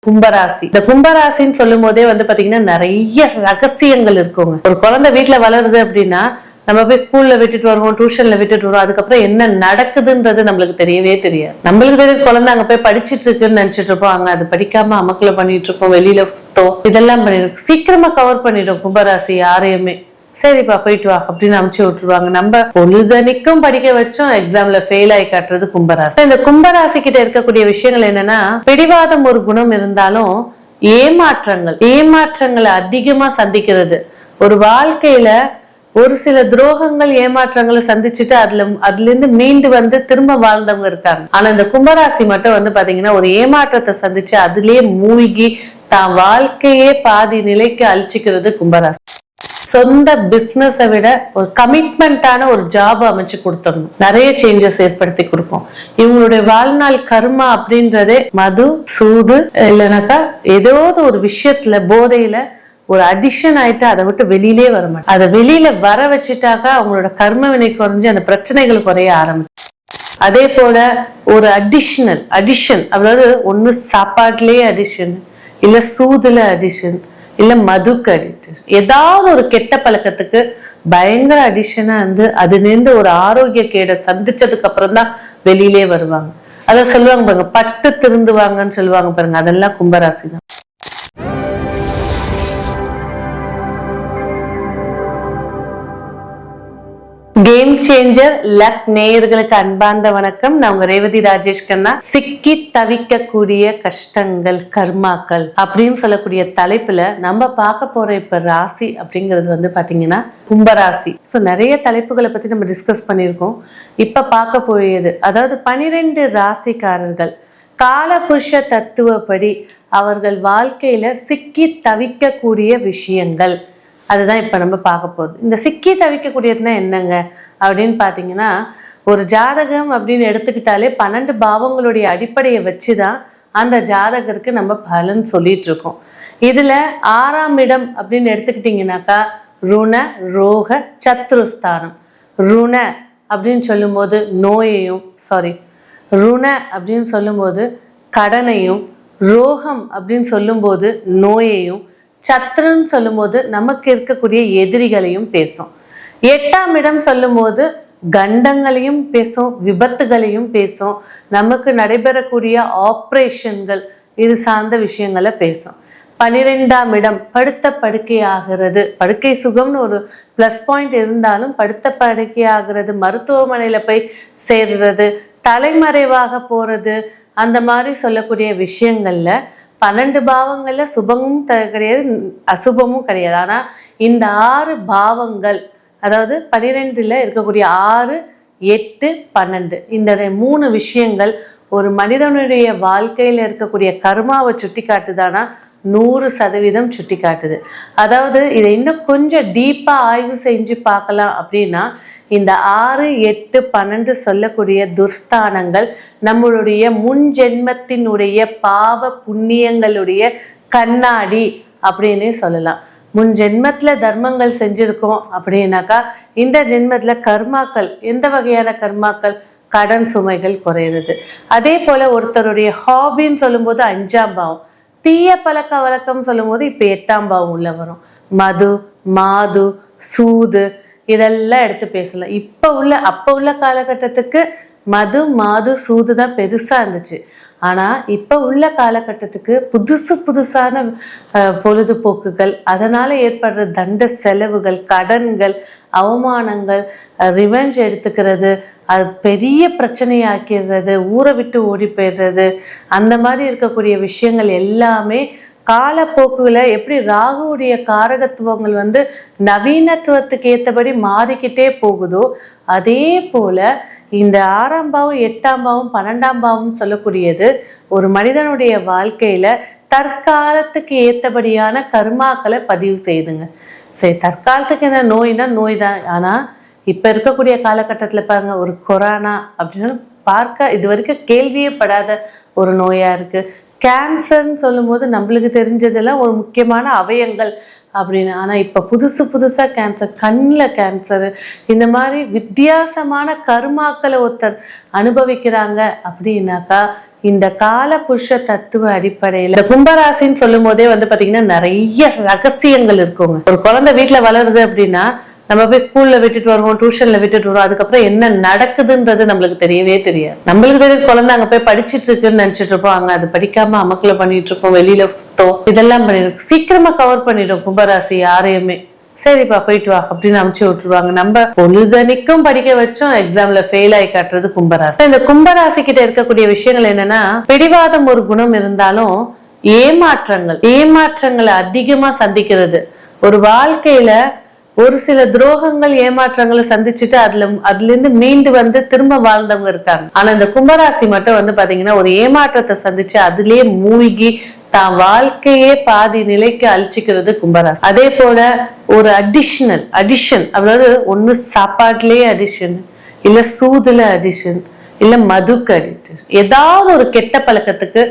கும்பராசி. இந்த கும்பராசின்னு சொல்லும் போதே பாத்தீங்கன்னா நிறைய ரகசியங்கள் இருக்குங்க. ஒரு குழந்தை வீட்டுல வளருது அப்படின்னா நம்ம போய் ஸ்கூல்ல விட்டுட்டு வருவோம், டியூஷன்ல விட்டுட்டு வருவோம். அதுக்கப்புறம் என்ன நடக்குதுன்றது நம்மளுக்கு தெரியவே தெரியாது. நம்மளுக்கு தெரியும் குழந்தை அங்க போய் படிச்சுட்டு இருக்குன்னு நினைச்சிட்டு இருப்போம். அங்க அது படிக்காம அமக்கல பண்ணிட்டு இருக்கோம், வெளியில சுத்தம் இதெல்லாம் பண்ணிடும். சீக்கிரமா கவர் பண்ணிடும் கும்பராசி யாரையுமே. சரிப்பா போயிட்டு வா அப்படின்னு அமுச்சு விட்டுருவாங்க. நம்ம பொழுதனிக்கும் படிக்க வச்சோம், எக்ஸாம்ல ஃபெயில் ஆகி காட்டுறது கும்பராசி. இந்த கும்பராசி கிட்ட இருக்கக்கூடிய விஷயங்கள் என்னன்னா, பிடிவாதம் ஒரு குணம் இருந்தாலும் ஏமாற்றங்களை அதிகமா சந்திக்கிறது. ஒரு வாழ்க்கையில ஒரு சில துரோகங்கள் ஏமாற்றங்களை சந்திச்சுட்டு அதுல இருந்து மீண்டு திரும்ப வாழ்ந்தவங்க இருக்காங்க. ஆனா இந்த கும்பராசி மட்டும் பாத்தீங்கன்னா ஒரு ஏமாற்றத்தை சந்திச்சு அதுலயே மூழ்கி தான் வாழ்க்கையே பாதி நிலைக்கு அழிச்சுக்கிறது கும்பராசி. சொந்த பிசினஸை விட ஒரு கமிட்மெண்டான ஒரு ஜாப் அமைச்சு கொடுத்துடணும், நிறைய சேஞ்சஸ் ஏற்படுத்தி கொடுப்போம். இவங்களுடைய வாழ்நாள் கர்மா அப்படின்றதே மது, சூது, இல்லைனாக்கா ஏதோ ஒரு விஷயத்துல போதையில ஒரு அடிஷன் ஆயிட்டு அதை விட்டு வெளியிலே வர மாட்டேன். அதை வெளியில வர வச்சுட்டாக்கா அவங்களோட கர்ம வினை குறைஞ்சு அந்த பிரச்சனைகள் குறைய ஆரம்பிச்சு. அதே போல ஒரு அடிஷன், அதாவது ஒண்ணு சாப்பாட்டுலயே அடிஷன், இல்ல சூதுல அடிஷன், இல்ல மதுக்கு அடிக்ட், ஏதாவது ஒரு கெட்ட பழக்கத்துக்கு பயங்கர அடிஷனா அதுல இருந்து ஒரு ஆரோக்கிய கேட சந்திச்சதுக்கு அப்புறம் தான் வெளியிலே வருவாங்க. அத சொல்லுவாங்க பாருங்க, பட்டு திருந்துவாங்கன்னு சொல்லுவாங்க பாருங்க, அதெல்லாம் கும்பராசி தான். கேம் சேஞ்சர் லக் நேயர்களுக்கு அன்பார்ந்த வணக்கம். நான் உங்க ரேவதி ராஜேஷ் கண்ணா. சிக்கி தவிக்கக்கூடிய கஷ்டங்கள், கர்மாக்கள் அப்படின்னு சொல்லக்கூடிய தலைப்புல நம்ம பார்க்க போற இப்ப ராசி அப்படிங்கிறது பாத்தீங்கன்னா கும்பராசி. சோ நிறைய தலைப்புகளை பத்தி நம்ம டிஸ்கஸ் பண்ணியிருக்கோம். இப்ப பார்க்க போயது அதாவது 12 ராசிக்காரர்கள் காலபுருஷ தத்துவப்படி அவர்கள் வாழ்க்கையில சிக்கி தவிக்கக்கூடிய விஷயங்கள், அதுதான் இப்ப நம்ம பார்க்க போகுது. இந்த சிக்கி தவிக்கக்கூடியதுன்னா என்னங்க அப்படின்னு பாத்தீங்கன்னா, ஒரு ஜாதகம் அப்படின்னு எடுத்துக்கிட்டாலே 12 பாவங்களுடைய அடிப்படையை வச்சுதான் அந்த ஜாதகருக்கு நம்ம பலன் சொல்லிட்டு இருக்கோம். இதுல 6ஆம் இடம் அப்படின்னு எடுத்துக்கிட்டீங்கன்னாக்கா ருண ரோக சத்ருஸ்தானம். ருண அப்படின்னு சொல்லும் போது நோயையும், ருண அப்படின்னு சொல்லும் போது கடனையும், ரோகம் அப்படின்னு சொல்லும் போது நோயையும், சத்ருன்னு சொல்லும் போது நமக்கு இருக்கக்கூடிய எதிரிகளையும் பேசும். 8ஆம் இடம் சொல்லும் போது கண்டங்களையும் பேசும், விபத்துகளையும் பேசும், நமக்கு நடைபெறக்கூடிய ஆப்ரேஷன்கள் இது சார்ந்த விஷயங்களை பேசும். 12ஆம் இடம் படுத்த படுக்கை ஆகிறது. படுக்கை சுகம்னு ஒரு பிளஸ் பாயிண்ட் இருந்தாலும் படுத்த படுக்கை ஆகிறது, மருத்துவமனையில போய் சேர்றது, தலைமறைவாக போறது, அந்த மாதிரி சொல்லக்கூடிய விஷயங்கள்ல 12 பாவங்கள்ல சுபமும் கிடையாது, அசுபமும் கிடையாது. ஆனா இந்த 6 பாவங்கள், அதாவது 12ல இருக்கக்கூடிய 6, 8, 12 இந்த 3 விஷயங்கள் ஒரு மனிதனுடைய வாழ்க்கையில இருக்கக்கூடிய கர்மாவை சுட்டி காட்டுதானா 100% சுட்டி காட்டுது. அதாவது இதை இன்னும் கொஞ்சம் டீப்பா ஆய்வு செஞ்சு பார்க்கலாம் அப்படின்னா, இந்த 6, 8, 12 சொல்லக்கூடிய துர்ஸ்தானங்கள் நம்மளுடைய முன் ஜென்மத்தினுடைய பாவ புண்ணியங்களுடைய கண்ணாடி அப்படின்னு சொல்லலாம். முன் ஜென்மத்துல தர்மங்கள் செஞ்சிருக்கோம் அப்படின்னாக்கா இந்த ஜென்மத்துல கர்மாக்கள், எந்த வகையான கர்மாக்கள், கடன் சுமைகள் குறையிறது. அதே போல ஒருத்தருடைய ஹாபின்னு சொல்லும் போது 5ஆம் பாவம், தீய பழக்க வழக்கம் சொல்லும் போது இப்ப 8ஆம் பாவம் உள்ள வரும். மது, மாது, சூது இதெல்லாம் எடுத்து பேசலாம். அப்ப உள்ள காலகட்டத்துக்கு மது, மாது, சூது தான் பெருசா இருந்துச்சு. ஆனா இப்ப உள்ள காலகட்டத்துக்கு புதுசான பொழுதுபோக்குகள், அதனால ஏற்படுற தண்ட செலவுகள், கடன்கள், அவமானங்கள், ரிவெஞ்ச் எடுத்துக்கிறது, அது பெரிய பிரச்சனையாக்கிறது, ஊரை விட்டு ஓடி போயிடுறது, அந்த மாதிரி இருக்கக்கூடிய விஷயங்கள் எல்லாமே காலப்போக்குல எப்படி ராகுவுடைய காரகத்துவங்கள் நவீனத்துவத்துக்கு ஏற்றபடி மாறிக்கிட்டே போகுதோ, அதே போல இந்த 6ஆம் பாவம், 8ஆம் பாவம், 12ஆம் பாவம் சொல்லக்கூடியது ஒரு மனிதனுடைய வாழ்க்கையில தற்காலத்துக்கு ஏற்றபடியான கர்மாக்களை பதிவு செய்துங்க. சரி, தற்காலத்துக்கு என்ன நோய்னா நோய் தான். ஆனா இப்ப இருக்கக்கூடிய காலகட்டத்துல பாருங்க, ஒரு கொரோனா அப்படின்னு பார்க்க இது வரைக்கும் கேள்வியே படாத ஒரு நோயா இருக்கு. கேன்சர்ன்னு சொல்லும் போது நம்மளுக்கு தெரிஞ்சதெல்லாம் ஒரு முக்கியமான அவயங்கள் அப்படின்னு. ஆனா இப்ப புதுசா கேன்சர், கண்ணில் கேன்சரு, இந்த மாதிரி வித்தியாசமான கர்மாக்களை ஒருத்தர் அனுபவிக்கிறாங்க அப்படின்னாக்கா இந்த கால புருஷ தத்துவ அடிப்படையில இந்த கும்பராசின்னு சொல்லும் போதே வந்து பாத்தீங்கன்னா நிறைய ரகசியங்கள் இருக்குங்க. ஒரு குழந்தை வீட்டுல வளருது அப்படின்னா நம்ம போய் ஸ்கூல்ல விட்டுட்டு வருவோம், டியூஷன்ல விட்டுட்டு வருவோம், அதுக்கப்புறம் என்ன நடக்குதுன்றது நம்மளுக்கு தெரியவே தெரியாது. நம்மளுக்கு தெரியும் குழந்தை அங்க போய் படிச்சுட்டு இருக்குன்னு நினைச்சிட்டு இருப்போம், அங்க அது படிக்காம அமக்கல பண்ணிட்டு இருக்கோம், வெளியில சுத்தம் இதெல்லாம் பண்ணிடும். சீக்கிரமா கவர் பண்ணிடும் கும்பராசி யாரையுமே. சரிப்பா போயிட்டு வா அப்படின்னு அமுச்சு விட்டுருவாங்க. நம்ம பொழுதனிக்கும் படிக்க வச்சோம், எக்ஸாம்ல ஃபெயில் ஆகி காட்டுறது கும்பராசி. இந்த கும்பராசி கிட்ட இருக்கக்கூடிய விஷயங்கள் என்னன்னா, பிடிவாதம் ஒரு குணம் இருந்தாலும் ஏமாற்றங்களை அதிகமா சந்திக்கிறது. ஒரு வாழ்க்கையில ஒரு சில துரோகங்கள் ஏமாற்றங்களை சந்திச்சுட்டு அதுல இருந்து மீண்டு வந்து திரும்ப வாழ்ந்தவங்க இருக்காங்க. ஆனா இந்த கும்பராசி மட்டும் வந்து பாத்தீங்கன்னா ஒரு ஏமாற்றத்தை சந்திச்சு அதுலயே மூழ்கி தான் வாழ்க்கையே பாதி நிலைக்கு அழிச்சுக்கிறது கும்பராசி. அதே போல ஒரு அடிஷன் அதாவது ஒண்ணு சாப்பாட்டுலயே அடிஷன், இல்ல சூதுல அடிஷன், இல்ல மதுக்கு அடிக்ஷன், ஏதாவது ஒரு கெட்ட பழக்கத்துக்கு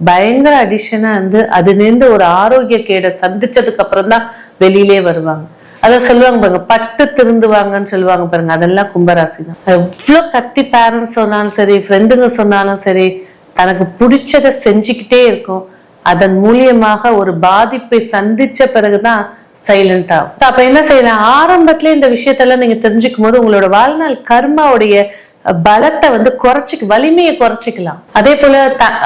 பயங்கர அடிஷனா வந்து அதுல இருந்து ஒரு ஆரோக்கிய கேட சந்திச்சதுக்கு அப்புறம் தான் வெளியிலே வருவாங்க. அத சொல்லுவாங்க பாருங்க, பட்டு திருந்துவாங்கன்னு சொல்லுவாங்க பாருங்க, அதெல்லாம் கும்பராசி தான். எவ்வளவு கத்தி பேரண்ட்ஸ் சொன்னாலும் சரி, ஃப்ரெண்டுங்க சொன்னாலும் சரி, தனக்கு பிடிச்சதை செஞ்சுக்கிட்டே இருக்கும். அதன் மூலியமாக ஒரு பாதிப்பை சந்திச்ச பிறகுதான் சைலண்ட் ஆகும். அப்ப என்ன செய்யலாம், ஆரம்பத்திலே இந்த விஷயத்தெல்லாம் நீங்க தெரிஞ்சுக்கும் போது உங்களோட வாழ்நாள் கர்மாவுடைய பலத்தை வந்து வலிமையை குறைச்சிக்கலாம். அதே போல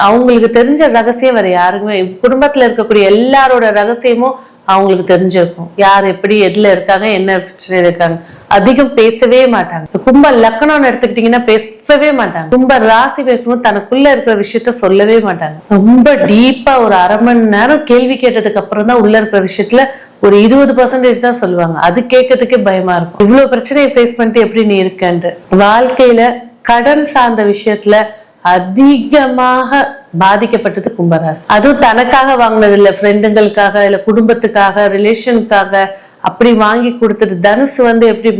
அவங்களுக்கு தெரிஞ்ச ரகசியம் வேற யாருக்குமே, குடும்பத்துல இருக்கக்கூடிய எல்லாரோட ரகசியமும் அவங்களுக்கு தெரிஞ்சிருக்கும். யார் எப்படி எதுல இருக்காங்க, என்ன பிரச்சனையில இருக்காங்க. அதிகம் பேசவே மாட்டாங்க. கும்ப லக்னம்னு எடுத்துக்கிட்டீங்கன்னா பேசவே மாட்டாங்க. கும்ப ராசி பேசும்போது தனக்குள்ள இருக்கிற விஷயத்த சொல்லவே மாட்டாங்க. ரொம்ப டீப்பா ஒரு அரை மணி நேரம் கேள்வி கேட்டதுக்கு அப்புறம் தான் உள்ள இருக்கிற விஷயத்துல ஒரு 20% தான் சொல்லுவாங்க. அது கேட்கறதுக்கே பயமா இருக்கும். இவ்வளவு பிரச்சனையை ஃபேஸ் பண்ணிட்டு எப்படி நீ இருக்கேன்ட்டு. வாழ்க்கையில கடன் சார்ந்த விஷயத்துல அதிகமாக பாதிக்கப்பட்டது கும்பராசி. அதுவும் தனக்காக வாங்கினது இல்ல, ஃப்ரெண்டுங்களுக்காக இல்ல குடும்பத்துக்காக ரிலேஷனுக்காக அப்படி வாங்கி கொடுத்துட்டு. தனுசு வந்து எப்படி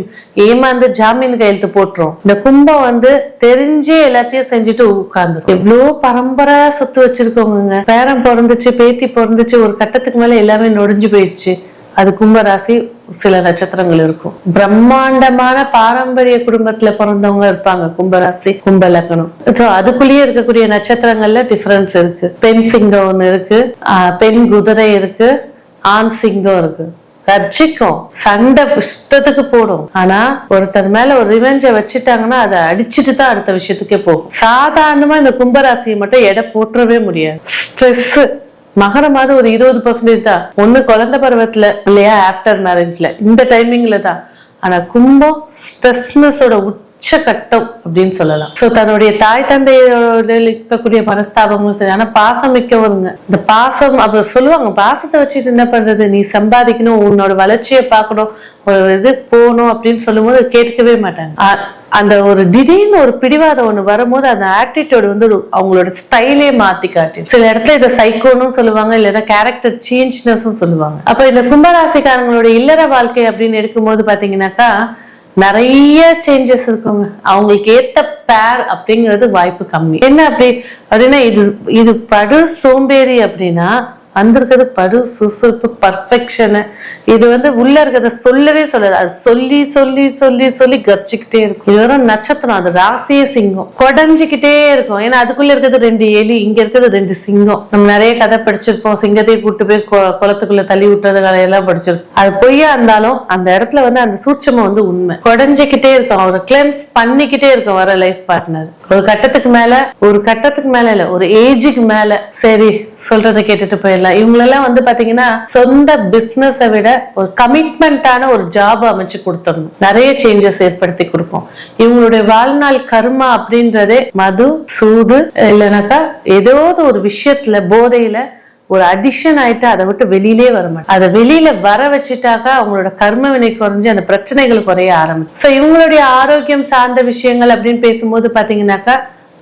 ஏமாந்து ஜாமீன் கையெழுத்து போட்டுரும். இந்த கும்பம் வந்து தெரிஞ்சே எல்லாத்தையும் செஞ்சுட்டு உட்கார்ந்து எவ்வளவு பரம்பரை சொத்து வச்சிருக்கோங்க. பேரன் பிறந்துச்சு, பேத்தி பிறந்துச்சு, ஒரு கட்டத்துக்கு மேல எல்லாமே நொடிஞ்சு போயிடுச்சு. அது கும்பராசி. சில நட்சத்திரங்கள் இருக்கும். பிரம்மாண்டமான பாரம்பரிய குடும்பத்துல பிறந்தவங்க இருப்பாங்க கும்பராசி, கும்ப லக்னம். அதுக்குள்ளேயே இருக்கக்கூடிய நட்சத்திரங்கள்ல டிஃபரன்ஸ் இருக்கு. பெண் சிங்கம் ஒண்ணு இருக்கு, பெண் குதிரை இருக்கு, ஆண் சிங்கம் இருக்கு. கர்ஜிக்கும், சண்டை இஷ்டத்துக்கு போடும். ஆனா ஒருத்தர் மேல ஒரு ரிவெஞ்ச வச்சுட்டாங்கன்னா அதை அடிச்சுட்டு தான் அடுத்த விஷயத்துக்கே போகும். சாதாரணமா இந்த கும்பராசியை மட்டும் எடை போட்டுறவே முடியாது. ஸ்ட்ரெஸ் மகரமாவது ஒரு 20% தான். ஒண்ணு குழந்தை பருவத்துல இல்லையா, ஆஃப்டர் மேரேஜ்ல இந்த டைமிங்ல தான். ஆனா கும்பம் ஸ்ட்ரெஸ்னஸோட உச்சகட்டம் அப்படின்னு சொல்லலாம். சோ தன்னுடைய தாய் தந்தையோட இருக்கக்கூடிய மனஸ்தாபமும் சரி. ஆனா பாசம் மிக்கவங்க. இந்த பாசம் அப்ப சொல்லுவாங்க, பாசத்தை வச்சுட்டு என்ன பண்றது, நீ சம்பாதிக்கணும், உன்னோட வளர்ச்சியை பார்க்கணும், ஒரு இது போகணும் அப்படின்னு சொல்லும் போது கேட்கவே மாட்டாங்க. அந்த ஒரு திடீர்னு ஒரு பிடிவாதம் ஒண்ணு வரும்போது அந்த ஆட்டிடியூட் வந்து அவங்களோட ஸ்டைலே மாத்தி காட்டி. சில இடத்துல இதை சைக்கோன்னு சொல்லுவாங்க, இல்லைன்னா கேரக்டர் சேஞ்ச்னஸ் சொல்லுவாங்க. அப்ப இந்த கும்பராசிக்காரங்களோட இல்லற வாழ்க்கை அப்படின்னு எடுக்கும்போது பாத்தீங்கன்னாக்கா நிறைய சேஞ்சஸ் இருக்குங்க. அவங்களுக்கு ஏத்த பேர் அப்படிங்கிறது வாய்ப்பு கம்மி. என்ன அப்படின்னா இது படு சோம்பேறி அப்படின்னா வந்திருக்கிறது படு சுசுறுப்பு பர்ஃபெக்ஷனு. இது வந்து உள்ள இருக்கிறத சொல்லவே சொல்லாது, அது சொல்லி சொல்லி சொல்லி சொல்லி கர்ச்சிக்கிட்டே இருக்கும். இது வரும் நட்சத்திரம், அது ராசியே சிங்கம், கொடைஞ்சிக்கிட்டே இருக்கும். ஏன்னா அதுக்குள்ள இருக்கிறது 2 எலி, இங்க இருக்கிறது 2 சிங்கம். நம்ம நிறைய கதை படிச்சிருப்போம். சிங்கத்தை கூட்டு போய் குளத்துக்குள்ள தள்ளி விட்டது கதையெல்லாம் படிச்சிருக்கோம். அது பொய்யா இருந்தாலும் அந்த இடத்துல வந்து அந்த சூட்சமம் வந்து உண்மை. கொடைஞ்சிக்கிட்டே இருக்கும், அவர் கிளென்ஸ் பண்ணிக்கிட்டே இருக்கும் வர லைஃப் பார்ட்னர். ஒரு கட்டத்துக்கு மேல இல்ல, ஒரு ஏஜுக்கு மேல சரி சொல்றதை கேட்டுட்டு போயிடலாம். இவங்களெல்லாம் வந்து பாத்தீங்கன்னா சொந்த பிசினஸை விட ஒரு கமிட்மெண்டான ஒரு ஜாப் அமைச்சு கொடுத்துடணும். நிறைய சேஞ்சஸ் ஏற்படுத்தி கொடுப்போம். இவங்களுடைய வாழ்நாள் கர்மா அப்படின்றதே மது, சூது, இல்லைனாக்கா ஏதோ ஒரு விஷயத்துல போதையில ஒரு அடிஷன் ஆயிட்டு அதை விட்டு வெளியிலே வர மாட்டேன். அதை வெளியில வர வச்சுட்டாக்கா அவங்களோட கர்ம வினை குறைஞ்சு அந்த பிரச்சனைகள் குறைய ஆரம்பிச்சு. சோ இவங்களுடைய ஆரோக்கியம் சார்ந்த விஷயங்கள் அப்படின்னு பேசும்போது பாத்தீங்கன்னாக்கா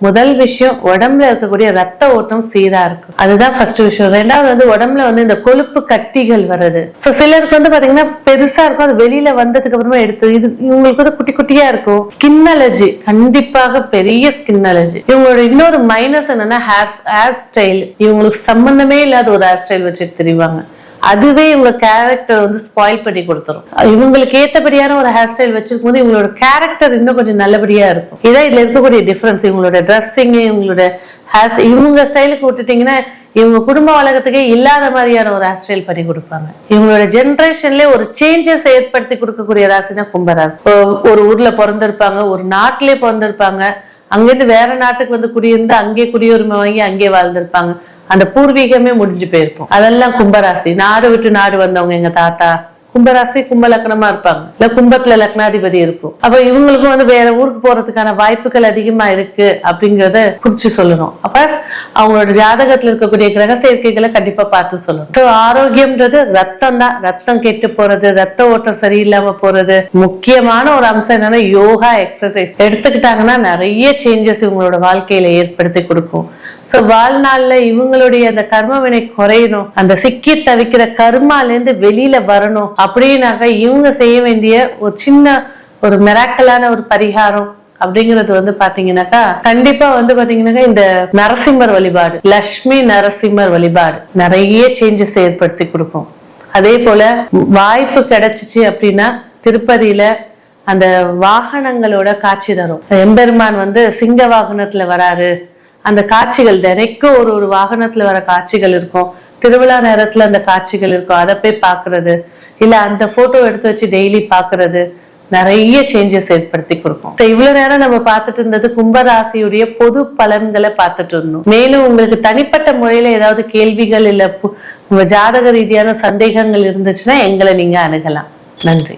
முதல் விஷயம் உடம்புல இருக்கக்கூடிய ரத்த ஓட்டம் சீரா இருக்கும். அதுதான் ஃபர்ஸ்ட் விஷயம். ரெண்டாவது வந்து உடம்புல வந்து இந்த கொழுப்பு கட்டிகள் வருது. சோ சிலருக்கு வந்து பாத்தீங்கன்னா பெருசா இருக்கும், அது வெளியில வந்ததுக்கு அப்புறமா எடுத்து இது இவங்களுக்கு வந்து குட்டி குட்டியா இருக்கும். ஸ்கின் அலர்ஜி, கண்டிப்பாக பெரிய ஸ்கின் அலர்ஜி. இவங்களோட இன்னொரு மைனஸ் என்னன்னா ஹேர் ஸ்டைல். இவங்களுக்கு சம்பந்தமே இல்லாத ஒரு ஹேர் ஸ்டைல் வச்சுட்டு தெரிவாங்க. அதுவே இவங்க கேரக்டர் வந்து ஸ்பாயில் பண்ணி கொடுத்துரும். இவங்களுக்கு ஏத்தபடியான ஒரு ஹேர் ஸ்டைல் வச்சிருக்கும் போது இவங்களோட கேரக்டர் இன்னும் கொஞ்சம் நல்லபடியா இருக்கும். இதான் இதுல இருக்கக்கூடிய டிஃபரன்ஸ். இவங்களோட ட்ரெஸ்ஸிங், இவங்களோட ஹேர், இவங்க ஸ்டைலுக்கு விட்டுட்டீங்கன்னா இவங்க குடும்ப வழக்கத்துக்கே இல்லாத மாதிரியான ஒரு ஹேர் ஸ்டைல் பண்ணி கொடுப்பாங்க. இவங்களோட ஜென்ரேஷன்ல ஒரு சேஞ்சஸ் ஏற்படுத்தி கொடுக்கக்கூடிய ராசினா கும்பராசி. ஒரு ஊர்ல பிறந்திருப்பாங்க, ஒரு நாட்டிலே பிறந்திருப்பாங்க, அங்கிருந்து வேற நாட்டுக்கு வந்து குடியிருந்து அங்கே குடியுரிமை வாங்கி அங்கே வாழ்ந்திருப்பாங்க. அந்த பூர்வீகமே முடிஞ்சு போயிருக்கும். அதெல்லாம் கும்பராசி. நாடு விட்டு நாடு வந்தவங்க எங்க தாத்தா. கும்பராசி கும்ப லக்னமா இருப்பாங்க, இல்ல கும்பத்துல லக்னாதிபதி இருக்கும். அப்ப இவங்களுக்கும் வந்து வேற ஊருக்கு போறதுக்கான வாய்ப்புகள் அதிகமா இருக்கு அப்படிங்கறத குறிச்சு சொல்லணும். அப்ப அவங்களோட ஜாதகத்துல இருக்கக்கூடிய கிரக சேர்க்கைகளை கண்டிப்பா பார்த்து சொல்லணும். ஆரோக்கியம்ன்றது ரத்தம் தான். ரத்தம் கெட்டு போறது, ரத்த ஓட்டம் சரியில்லாம போறது, முக்கியமான ஒரு அம்சம் என்னன்னா யோகா, எக்ஸசைஸ் எடுத்துக்கிட்டாங்கன்னா நிறைய சேஞ்சஸ் இவங்களோட வாழ்க்கையில ஏற்படுத்தி கொடுக்கும். சோ வாழ்நாள்ல இவங்களுடைய அந்த கர்ம வினை குறையணும், அந்த சிக்கி தவிக்கிற கர்மால இருந்து வெளியில வரணும் அப்படின்னாக்க இவங்க செய்ய வேண்டிய ஒரு சின்ன ஒரு மிராக்கலான ஒரு பரிகாரம் அப்படிங்கிறது வந்து பாத்தீங்கன்னாக்கா கண்டிப்பா வந்து பாத்தீங்கன்னாக்கா இந்த நரசிம்மர் வழிபாடு, லட்சுமி நரசிம்மர் வழிபாடு நிறைய சேஞ்சஸ் ஏற்படுத்தி கொடுக்கும். அதே போல வாய்ப்பு கிடைச்சிச்சு அப்படின்னா திருப்பதியில அந்த வாகனங்களோட காட்சி தரும். எம்பெருமான் வந்து சிங்க வாகனத்துல வராரு, அந்த காட்சிகள் தினைக்கும் ஒரு வாகனத்துல வர காட்சிகள் இருக்கும். திருவிழா நேரத்துல அந்த காட்சிகள் இருக்கும். அதை போய் பாக்குறது, இல்ல அந்த போட்டோ எடுத்து வச்சு டெய்லி பாக்குறது நிறைய சேஞ்சஸ் ஏற்படுத்தி கொடுக்கும். இவ்வளவு நேரம் நம்ம பார்த்துட்டு இருந்தது கும்பராசியுடைய பொது பலன்களை பார்த்துட்டு இருந்தோம். மேலும் உங்களுக்கு தனிப்பட்ட முறையில ஏதாவது கேள்விகள் இல்ல உங்க ஜாதக ரீதியான சந்தேகங்கள் இருந்துச்சுன்னா எங்களை நீங்க அணுகலாம். நன்றி.